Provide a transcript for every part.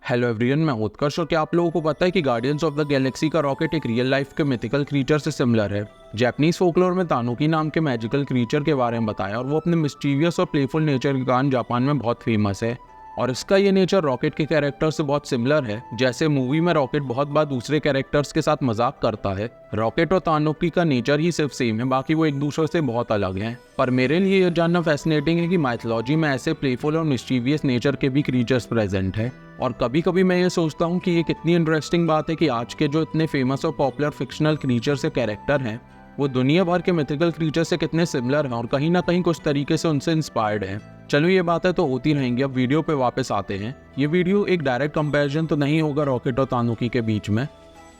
Hello everyone, मैं उत्कर्ष। और क्या आप लोगों को पता है कि गार्डियंस ऑफ द गैलेक्सी का रॉकेट एक रियल लाइफ के मिथिकल क्रीचर से सिमिलर है। जापानीज फोकलोर में तानुकी नाम के मैजिकल क्रीचर के बारे में बताया और वो अपने मिस्टीवियस और प्लेफुल नेचर के कारण जापान में बहुत फेमस है। और इसका ये नेचर रॉकेट के कैरेक्टर से बहुत सिमिलर है। जैसे मूवी में रॉकेट बहुत बार दूसरे कैरेक्टर्स के साथ मजाक करता है, रॉकेट और तानुकी का नेचर ही सिर्फ सेम है, बाकी वो एक दूसरे से बहुत अलग हैं। पर मेरे लिए ये जानना फैसिनेटिंग है कि माइथोलॉजी में ऐसे प्लेफुल और मिस्टीवियस नेचर के भी क्रीचर्स प्रेजेंट हैं। और कभी कभी मैं ये सोचता हूँ कि ये कितनी इंटरेस्टिंग बात है कि आज के जो इतने फेमस और पॉपुलर फिक्शनल क्रीचर्स से कैरेक्टर हैं वो दुनिया भर के मिथिकल क्रीचर से कितने सिमिलर हैं और कहीं ना कहीं कुछ तरीके से उनसे इंस्पायर्ड हैं। चलो ये बातें तो होती रहेंगी, अब वीडियो पे वापस आते हैं। ये वीडियो एक डायरेक्ट कंपैरिजन तो नहीं होगा रॉकेट और तानुकी के बीच में,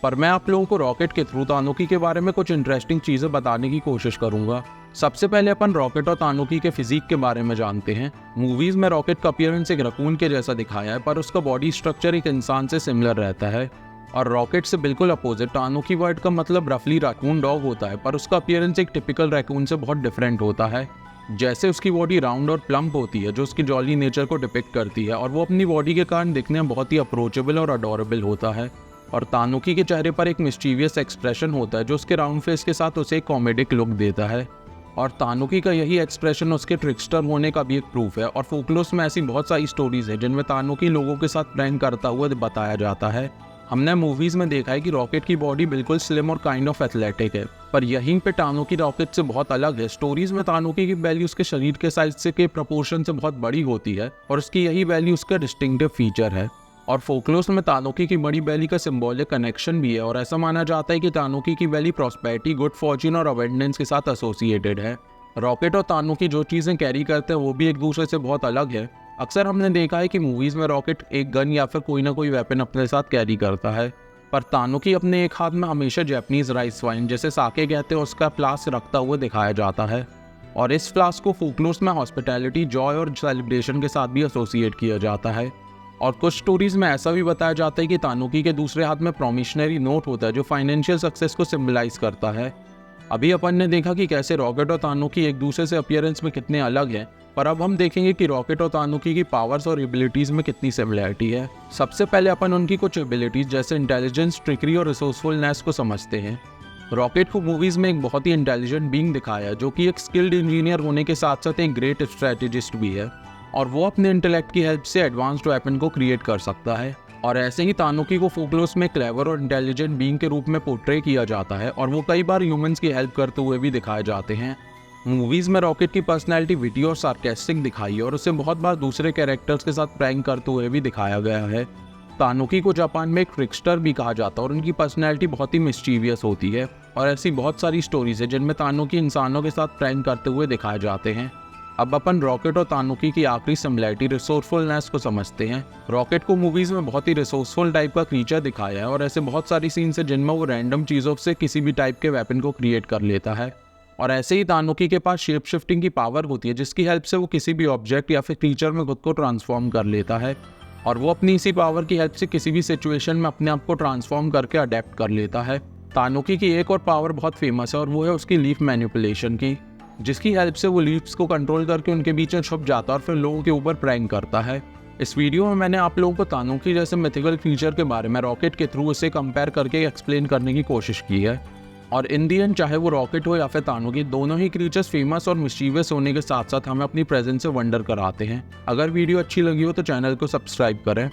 पर मैं आप लोगों को रॉकेट के थ्रू तानुकी के बारे में कुछ इंटरेस्टिंग चीज़ें बताने की कोशिश करूंगा। सबसे पहले अपन रॉकेट और तानुकी के फिजिक के बारे में जानते हैं। मूवीज में रॉकेट का अपीयरेंस एक रकून के जैसा दिखाया है, पर उसका बॉडी स्ट्रक्चर एक इंसान से सिमिलर रहता है। और रॉकेट से बिल्कुल अपोजिट तानुकी वर्ड का मतलब रफली रैकून डॉग होता है, पर उसका अपीयरेंस एक टिपिकल रैकून से बहुत डिफरेंट होता है। जैसे उसकी बॉडी राउंड और प्लम्प होती है जो उसकी जॉली नेचर को डिपिक्ट करती है, और वो अपनी बॉडी के कारण दिखने में बहुत ही अप्रोचेबल और अडोरेबल होता है। और तानुकी के चेहरे पर एक मिस्टीवियस एक्सप्रेशन होता है जो उसके राउंड फेस के साथ उसे एक कॉमेडिक लुक देता है। और तानुकी का यही एक्सप्रेशन उसके ट्रिकस्टर होने का भी एक प्रूफ है। और फोकलोस में ऐसी बहुत सारी स्टोरीज है जिनमें तानुकी लोगों के साथ प्रैंक करता हुआ बताया जाता है। हमने मूवीज में देखा है कि रॉकेट की बॉडी बिल्कुल स्लिम और काइंड ऑफ एथलेटिक है, पर यहीं पे तानुकी रॉकेट से बहुत अलग है। स्टोरीज में तानुकी की वैल्यू उसके शरीर के साइज से के प्रपोर्शन से बहुत बड़ी होती है और उसकी यही वैल्यू उसका डिस्टिंक्टिव फीचर है। और फोकलोस में तानुकी की बड़ी बैली का सिंबॉलिक कनेक्शन भी है, और ऐसा माना जाता है कि तानुकी की बैली प्रॉस्पेरिटी, गुड फॉर्च्यून और अवेंडेंस के साथ एसोसिएटेड है। रॉकेट और तानुकी जो चीज़ें कैरी करते हैं वो भी एक दूसरे से बहुत अलग है। अक्सर हमने देखा है कि मूवीज में रॉकेट एक गन या फिर कोई ना कोई वेपन अपने साथ कैरी करता है, पर तानुकी अपने एक हाथ में हमेशा जापानीज राइस वाइन जैसे साके कहते हैं उसका फ्लास्क रखता हुआ दिखाया जाता है। और इस फ्लास्क को फोकलोस में हॉस्पिटैलिटी, जॉय और सेलिब्रेशन के साथ भी एसोसिएट किया जाता है। और कुछ स्टोरीज में ऐसा भी बताया जाता है कि तानुकी के दूसरे हाथ में प्रोमिशनरी नोट होता है जो फाइनेंशियल सक्सेस को सिंबलाइज करता है। अभी अपन ने देखा कि कैसे रॉकेट और तानुकी एक दूसरे से अपीयरेंस में कितने अलग हैं, पर अब हम देखेंगे कि रॉकेट और तानुकी की पावर्स और एबिलिटीज में कितनी सिमिलरिटी है। सबसे पहले अपन उनकी कुछ एबिलिटीज जैसे इंटेलिजेंस, ट्रिकरी और रिसोर्सफुलनेस को समझते हैं। रॉकेट को मूवीज में एक बहुत ही इंटेलिजेंट बीइंग दिखाया जो कि एक स्किल्ड इंजीनियर होने के साथ साथ एक ग्रेट स्ट्रेटेजिस्ट भी है, और वो अपने इंटेलेक्ट की हेल्प से एडवांस्ड वेपन को क्रिएट कर सकता है। और ऐसे ही तानुकी को फोकलोस में क्लेवर और इंटेलिजेंट बीइंग के रूप में पोर्ट्रे किया जाता है, और वो कई बार ह्यूमंस की हेल्प करते हुए भी दिखाए जाते हैं। मूवीज में रॉकेट की पर्सनैलिटी विटी और सार्केस्टिक दिखाई है, और उसे बहुत बार दूसरे कैरेक्टर्स के साथ प्रैंक करते हुए भी दिखाया गया है। तानुकी को जापान में एक ट्रिकस्टर भी कहा जाता है और उनकी पर्सनैलिटी बहुत ही मिस्टीवियस होती है। और ऐसी बहुत सारी स्टोरीज है जिनमें तानुकी इंसानों के साथ प्रैंक करते हुए दिखाए जाते हैं। अब अपन रॉकेट और तानुकी की आखिरी सिमिलरिटी रिसोर्सफुलनेस को समझते हैं। रॉकेट को मूवीज में बहुत ही रिसोर्सफुल टाइप का क्रीचर दिखाया है, और ऐसे बहुत सारी सीन्स है जिनमें वो रैंडम चीज़ों से किसी भी टाइप के वेपन को क्रिएट कर लेता है। और ऐसे ही तानुकी के पास शेप शिफ्टिंग की पावर होती है जिसकी हेल्प से वो किसी भी ऑब्जेक्ट या फिर क्रीचर में खुद को ट्रांसफॉर्म कर लेता है, और वो अपनी इसी पावर की हेल्प से किसी भी सिचुएशन में अपने आप को ट्रांसफॉर्म करके अडेप्ट कर लेता है। तानुकी की एक और पावर बहुत फेमस है और वो है उसकी लीफ मैनिपुलेशन की, जिसकी हेल्प से वो लीव्स को कंट्रोल करके उनके बीच में छुप जाता है और फिर लोगों के ऊपर प्रैंक करता है। इस वीडियो में मैंने आप लोगों को तानुकी जैसे मिथिकल क्रीचर के बारे में रॉकेट के थ्रू उसे कंपेयर करके एक्सप्लेन करने की कोशिश की है। और इन दी एंड चाहे वो रॉकेट हो या फिर तानुकी, दोनों ही क्रीचर्स फेमस और मिस्टीवियस होने के साथ साथ हमें अपनी प्रेजेंस से वंडर कराते हैं। अगर वीडियो अच्छी लगी हो तो चैनल को सब्सक्राइब करें।